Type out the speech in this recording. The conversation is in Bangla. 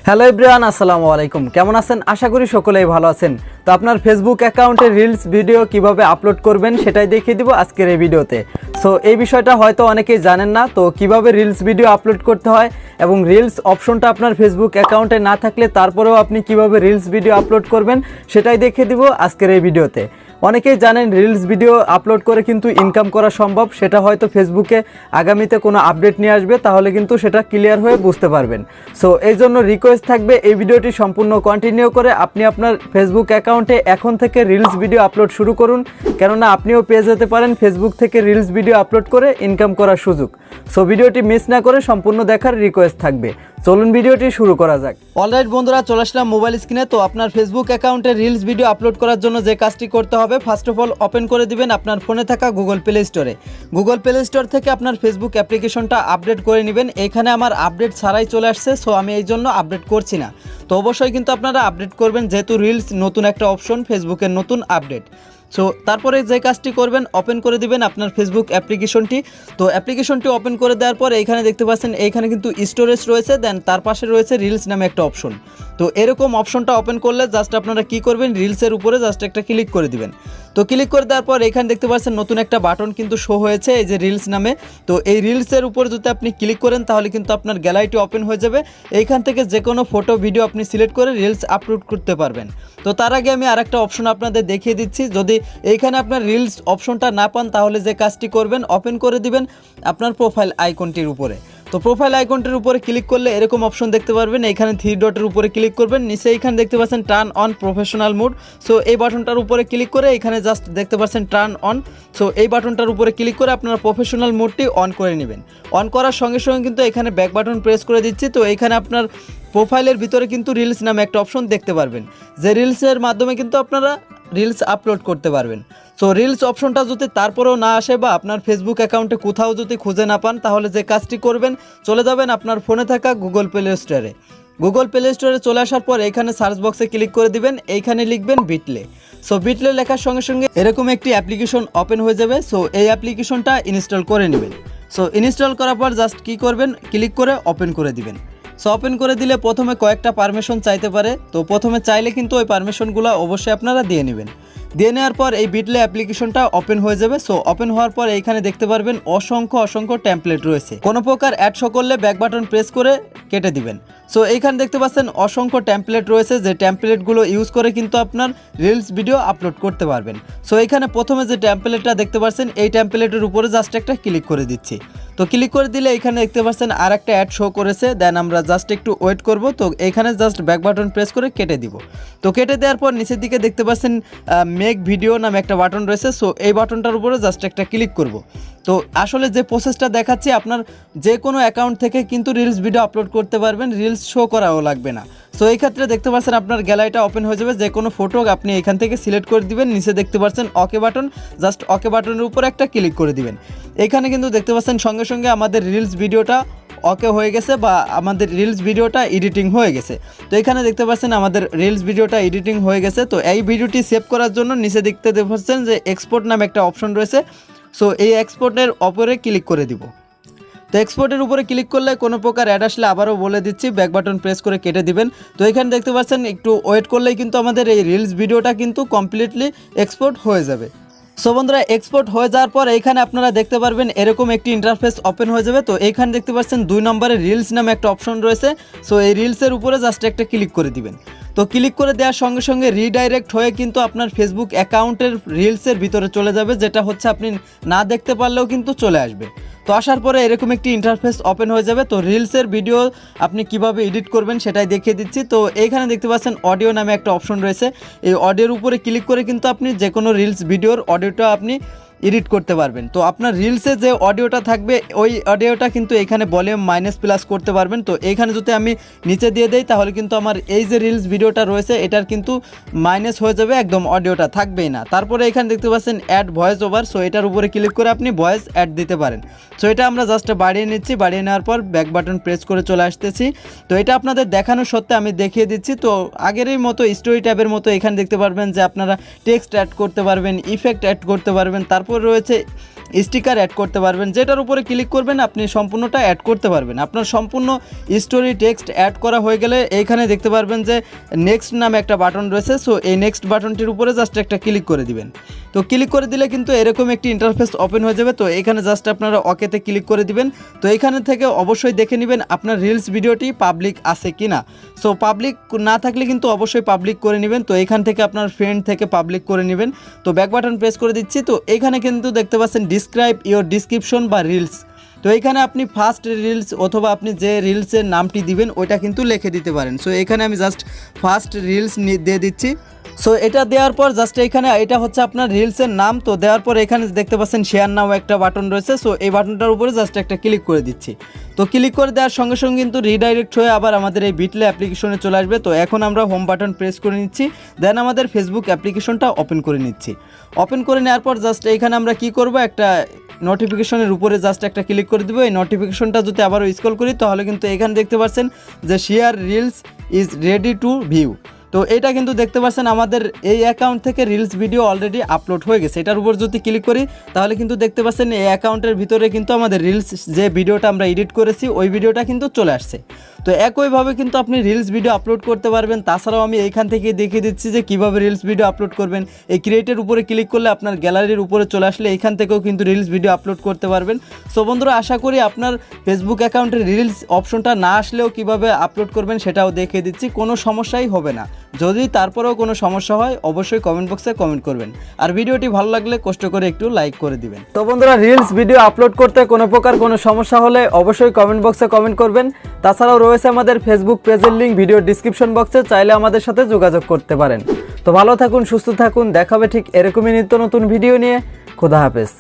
হ্যালো এভরিওয়ান, আসসালামু আলাইকুম। কেমন আছেন? আশা করি সকলেই ভালো আছেন। তো আপনার ফেসবুক অ্যাকাউন্টে রিলস ভিডিও কিভাবে আপলোড করবেন সেটাই দেখিয়ে দিব আজকের এই ভিডিওতে। সো এই বিষয়টা হয়তো অনেকেই জানেন না, তো কিভাবে রিলস ভিডিও আপলোড করতে হয় এবং রিলস অপশনটা আপনার ফেসবুক অ্যাকাউন্টে না থাকলে তারপরেও আপনি কিভাবে রিলস ভিডিও আপলোড করবেন সেটাই দেখিয়ে দিব আজকের এই ভিডিওতে। অনেকেই জানেন রিলস ভিডিও আপলোড করে কিন্তু ইনকাম করা সম্ভব, সেটা হয়তো ফেসবুকে আগামীতে কোনো আপডেট নিয়ে আসবে, তাহলে কিন্তু সেটা ক্লিয়ার হয়ে বুঝতে পারবেন। সো এই জন্য রিকোয়েস্ট থাকবে এই ভিডিওটি সম্পূর্ণ কন্টিনিউ করে আপনি আপনার ফেসবুক অ্যাকাউন্টে এখন থেকে রিলস ভিডিও আপলোড শুরু করুন, কেননা আপনিও পেয়ে যেতে পারেন ফেসবুক থেকে রিলস ভিডিও আপলোড করে ইনকাম করার সুযোগ। সো ভিডিওটি মিস না করে সম্পূর্ণ দেখার রিকোয়েস্ট থাকবে। চলুন ভিডিওটি শুরু করা যাক। অলরাইট বন্ধুরা, চলে আসলাম মোবাইল স্ক্রিনে। তো আপনার ফেসবুক অ্যাকাউন্টে রিলস ভিডিও আপলোড করার জন্য যে কাজটি করতে হবে, ফার্স্ট অফ অল ওপেন করে দিবেন আপনার ফোনে থাকা গুগল প্লে স্টোরে। গুগল প্লে স্টোর থেকে আপনার ফেসবুক অ্যাপ্লিকেশনটা আপডেট করে নেবেন। এখানে আমার আপডেট ছাড়াই চলে আসছে, সো আমি এই জন্য আপডেট করছি না। তো অবশ্যই কিন্তু আপনারা আপডেট করবেন, যেহেতু রিলস নতুন একটা অপশন, ফেসবুকের নতুন আপডেট। সো তারপরে যে কাজটি করবেন, ওপেন করে দিবেন আপনার ফেসবুক অ্যাপ্লিকেশনটি। তো অ্যাপ্লিকেশনটি ওপেন করে দেওয়ার পর এইখানে দেখতে পাচ্ছেন এইখানে কিন্তু স্টোরেজ রয়েছে, দেন তার পাশে রয়েছে রিলস নামে একটা অপশন। তো এরকম অপশনটা ওপেন করলে জাস্ট আপনারা কি করবেন, রিলসের উপরে জাস্ট একটা ক্লিক করে দিবেন। তো ক্লিক করে দেওয়ার পর এখানে দেখতে পাচ্ছেন নতুন একটা বাটন কিন্তু শো হয়েছে, এই যে রিলস নামে। তো এই রিলসের উপরে যদি আপনি ক্লিক করেন তাহলে কিন্তু আপনার গ্যালারিটি ওপেন হয়ে যাবে। এইখান থেকে যে কোনো ফটো ভিডিও আপনি সিলেক্ট করে রিলস আপলোড করতে পারবেন। তো তার আগে আমি আরেকটা অপশন আপনাদের দেখিয়ে দিচ্ছি। যদি এইখানে আপনার রিলস অপশনটা না পান তাহলে যে কাজটি করবেন, ওপেন করে দিবেন আপনার প্রোফাইল আইকনটির উপরে। তো প্রোফাইল আইকনটির উপরে ক্লিক করলে এরকম অপশন দেখতে পারবেন। এখানে 3 ডটের উপরে ক্লিক করবেন, নিচে এইখানে দেখতে পাচ্ছেন turn on professional mode. So এই বাটনটার উপরে ক্লিক করে এখানে জাস্ট দেখতে পাচ্ছেন টার্ন অন। সো এই বাটনটার উপরে ক্লিক করে আপনারা প্রফেশনাল মোডটি অন করে নেবেন। অন করার সঙ্গে সঙ্গে কিন্তু এখানে ব্যাক বাটন প্রেস করে দিচ্ছি। তো এইখানে আপনার প্রোফাইলের ভিতরে কিন্তু রিলস নামে একটা অপশন দেখতে পারবেন, যে রিলসের মাধ্যমে কিন্তু আপনারা রিলস আপলোড করতে পারবেন। সো রিলস অপশনটা যদি তারপরেও না আসে বা আপনার ফেসবুক অ্যাকাউন্টে কোথাও যদি খুঁজে না পান, তাহলে যে কাজটি করবেন, চলে যাবেন আপনার ফোনে থাকা গুগল প্লে স্টোরে। গুগল প্লে স্টোরে চলে আসার পর এখানে সার্চ বক্সে ক্লিক করে দিবেন, এইখানে লিখবেন বিটলে। সো বিটলে লেখার সঙ্গে সঙ্গে এরকম একটি অ্যাপ্লিকেশন ওপেন হয়ে যাবে। সো এই অ্যাপ্লিকেশনটা ইনস্টল করে নেবেন। সো ইনস্টল করার পর জাস্ট কী করবেন, ক্লিক করে ওপেন করে দিবেন। সো ওপেন করে দিলে প্রথমে কয়েকটা পারমিশন চাইতে পারে। তো প্রথমে চাইলে কিন্তু ওই পারমিশনগুলো অবশ্যই আপনারা দিয়ে নেবেন। দিয়ে নেওয়ার পর এই বিটলে অ্যাপ্লিকেশনটা ওপেন হয়ে যাবে। সো ওপেন হওয়ার পর এইখানে দেখতে পারবেন অসংখ্য টেমপ্লেট রয়েছে। কোনো প্রকার অ্যাড শো করলে ব্যাক বাটন প্রেস করে কেটে দিবেন। সো এইখানে দেখতে পাচ্ছেন অসংখ্য টেমপ্লেট রয়েছে, যে টেমপ্লেটগুলো ইউজ করে কিন্তু আপনার রিলস ভিডিও আপলোড করতে পারবেন। সো এইখানে প্রথমে যে টেমপ্লেটটা দেখতে পাচ্ছেন, এই টেমপ্লেটের উপরে জাস্ট একটা ক্লিক করে দিচ্ছি। তো ক্লিক করে দিলে এখানে দেখতে পাচ্ছেন আর একটা অ্যাড শো করেছে, দেন আমরা জাস্ট একটু ওয়েট করব। তো এখানে জাস্ট ব্যাক বাটন প্রেস করে কেটে দিব। তো কেটে দেওয়ার পর নিচের দিকে দেখতে পাচ্ছেন মেক ভিডিও নামে একটা বাটন রয়েছে। সো এই বাটনটার উপরে জাস্ট একটা ক্লিক করব। তো আসলে যে প্রসেসটা দেখাচ্ছি, আপনার যে কোনো অ্যাকাউন্ট থেকে কিন্তু রিলস ভিডিও আপলোড করতে পারবেন, রিলস শো করাও লাগবে না। সো এই ক্ষেত্রে দেখতে পাচ্ছেন আপনার গ্যালারিটা ওপেন হয়ে যাবে, যে কোনো ফটো আপনি এখান থেকে সিলেক্ট করে দিবেন। নিচে দেখতে পাচ্ছেন ওকে বাটন, জাস্ট ওকে বাটনের উপর একটা ক্লিক করে দিবেন। এখানে কিন্তু দেখতে পাচ্ছেন সঙ্গে সঙ্গে আমাদের রিলস ভিডিওটা ওকে হয়ে গেছে বা আমাদের রিলস ভিডিওটা এডিটিং হয়ে গেছে। তো এখানে দেখতে পাচ্ছেন আমাদের রিলস ভিডিওটা এডিটিং হয়ে গেছে। তো এই ভিডিওটি সেভ করার জন্য নিচে দেখতে পাচ্ছেন যে এক্সপোর্ট নামে একটা অপশন রয়েছে। সো এই এক্সপোর্টের উপরে ক্লিক করে দিব। তো এক্সপোর্টের উপরে ক্লিক করলে কোনো প্রকার অ্যাড আসলে আবারও বলে দিচ্ছি, ব্যাক বাটন প্রেস করে কেটে দিবেন। তো এখানে দেখতে পাচ্ছেন একটু ওয়েট করলেই কিন্তু আমাদের এই রিলস ভিডিওটা কিন্তু কমপ্লিটলি এক্সপোর্ট হয়ে যাবে। সো বন্ধুরা, এক্সপোর্ট হয়ে যাওয়ার পর এইখানে আপনারা দেখতে পারবেন এরকম একটি ইন্টারফেস ওপেন হয়ে যাবে। তো এইখানে দেখতে পাচ্ছেন 2 নম্বরে রিলস নামে একটা অপশন রয়েছে। সো এই রিলসের উপরে জাস্ট একটা ক্লিক করে দিবেন। তো ক্লিক করে দেওয়ার সঙ্গে সঙ্গে রিডাইরেক্ট হয়ে কিন্তু আপনার ফেসবুক অ্যাকাউন্টের রিলসের ভিতরে চলে যাবে, যেটা হচ্ছে আপনি না দেখতে পারলেও কিন্তু চলে আসবে। তো আসার পরে এরকম একটি ইন্টারফেস ওপেন হয়ে যাবে। তো রিলসের ভিডিও আপনি কিভাবে এডিট করবেন সেটাই দেখিয়ে দিচ্ছি। তো এইখানে দেখতে পাচ্ছেন অডিও নামে একটা অপশন রয়েছে। এই অডিওর উপরে ক্লিক করে কিন্তু আপনি যে কোনো রিলস ভিডিওর অডিওটা আপনি এডিট করতে পারবেন। তো আপনার রিলসে যে অডিওটা থাকবে ওই অডিওটা কিন্তু এখানে ভলিউম মাইনাস প্লাস করতে পারবেন। তো এইখানে যদি আমি নিচে দিয়ে দেই তাহলে কিন্তু আমার এই যে রিলস ভিডিওটা রয়েছে এটার কিন্তু মাইনাস হয়ে যাবে, একদম অডিওটা থাকবেই না। তারপরে এখানে দেখতে পাচ্ছেন অ্যাড ভয়েস ওভার। সো এটার উপরে ক্লিক করে আপনি ভয়েস অ্যাড দিতে পারেন। সো এটা আমরা জাস্ট বাড়িয়ে নিচ্ছি, বাড়িয়ে নেওয়ার পর ব্যাক বাটন প্রেস করে চলে আসতেছি। তো এটা আপনাদের দেখানোর সত্ত্বে আমি দেখিয়ে দিচ্ছি। তো আগেরই মতো স্টোরি ট্যাবের মতো এখানে দেখতে পারবেন যে আপনারা টেক্সট অ্যাড করতে পারবেন, ইফেক্ট অ্যাড করতে পারবেন, তারপর তারপর রয়েছে স্টিকার অ্যাড করতে পারবেন, যেটার উপরে ক্লিক করবেন আপনি সম্পূর্ণটা অ্যাড করতে পারবেন। আপনার সম্পূর্ণ স্টোরি টেক্সট অ্যাড করা হয়ে গেলে এইখানে দেখতে পারবেন যে নেক্সট নামে একটা বাটন রয়েছে। সো এই নেক্সট বাটনটির উপরে জাস্ট একটা ক্লিক করে দিবেন। তো ক্লিক করে দিলে কিন্তু এরকম একটি ইন্টারফেস ওপেন হয়ে যাবে। তো এখানে জাস্ট আপনারা ওকেতে ক্লিক করে দিবেন। তো এখানে থেকে অবশ্যই দেখে নেবেন আপনার রিলস ভিডিওটি পাবলিক আছে কি না। সো পাবলিক না থাকলে কিন্তু অবশ্যই পাবলিক করে নেবেন। তো এখান থেকে আপনার ফ্রেন্ড থেকে পাবলিক করে নেবেন। তো ব্যাক বাটন প্রেস করে দিচ্ছি। তো এখানে কিন্তু দেখতে পাচ্ছেন ডিসক্রাইব ইওর ডিসক্রিপশন বা রিলস। তো এখানে আপনি ফার্স্ট রিলস অথবা আপনি যে রিলসের নামটি দিবেন ওইটা কিন্তু লিখে দিতে পারেন। সো এখানে আমি জাস্ট ফার্স্ট রিলস দিয়ে দিচ্ছি। সো এটা দেওয়ার পর জাস্ট এখানে এটা হচ্ছে আপনার রিলসের নাম। তো দেওয়ার পর এখানে দেখতে পাচ্ছেন শেয়ার নাও একটা বাটন রয়েছে। সো এই বাটনটার উপরে জাস্ট একটা ক্লিক করে দিচ্ছি। তো ক্লিক করে দেওয়ার সঙ্গে সঙ্গে কিন্তু রিডাইরেক্ট হয়ে আবার আমাদের এই বিটলে অ্যাপ্লিকেশনে চলে আসবে। তো এখন আমরা হোম বাটন প্রেস করে নিচ্ছি, দেন আমাদের ফেসবুক অ্যাপ্লিকেশনটা ওপেন করে নিচ্ছি। ওপেন করে নেওয়ার পর জাস্ট এইখানে আমরা কি করব, একটা নোটিফিকেশনের উপরে জাস্ট একটা ক্লিক করে দেবো। এই নোটিফিকেশনটা যদি আবারও স্ক্রল করি তাহলে কিন্তু এখানে দেখতে পাচ্ছেন যে share reels is ready to view. তো এটা কিন্তু দেখতে পাচ্ছেন আমাদের এই অ্যাকাউন্ট থেকে রিলস ভিডিও অলরেডি আপলোড হয়ে গেছে। এটার উপর যদি ক্লিক করি তাহলে কিন্তু দেখতে পাচ্ছেন এই অ্যাকাউন্টের ভিতরে কিন্তু আমাদের রিলস যে ভিডিওটা আমরা এডিট করেছি ওই ভিডিওটা কিন্তু চলে আসছে। তো একইভাবে কিন্তু আপনি রিলস ভিডিও আপলোড করতে পারবেন। তাছাড়াও আমি এইখান থেকে দেখিয়ে দিচ্ছি যে কীভাবে রিলস ভিডিও আপলোড করবেন। এই ক্রিয়েটের উপরে ক্লিক করলে আপনার গ্যালারির উপরে চলে আসলে এইখান থেকেও কিন্তু রিলস ভিডিও আপলোড করতে পারবেন। সো বন্ধুরা, আশা করি আপনার ফেসবুক অ্যাকাউন্টের রিলস অপশনটা না আসলেও কীভাবে আপলোড করবেন সেটাও দেখিয়ে দিচ্ছি, কোনো সমস্যাই হবে না। যদি তারপরেও কোনো সমস্যা হয় অবশ্যই কমেন্ট বক্সে কমেন্ট করবেন। আর ভিডিওটি ভালো লাগলে কষ্ট করে একটু লাইক করে দিবেন। তো বন্ধুরা, রিলস ভিডিও আপলোড করতে কোনো প্রকার কোনো সমস্যা হলে অবশ্যই কমেন্ট বক্সে কমেন্ট করবেন। তাছাড়াও রয়েছে আমাদের ফেসবুক পেজের লিঙ্ক ভিডিও ডিসক্রিপশন বক্সে, চাইলে আমাদের সাথে যোগাযোগ করতে পারেন। তো ভালো থাকুন, সুস্থ থাকুন, দেখাবে ঠিক এরকমই নিত্য নতুন ভিডিও নিয়ে। খোদা হাফেজ।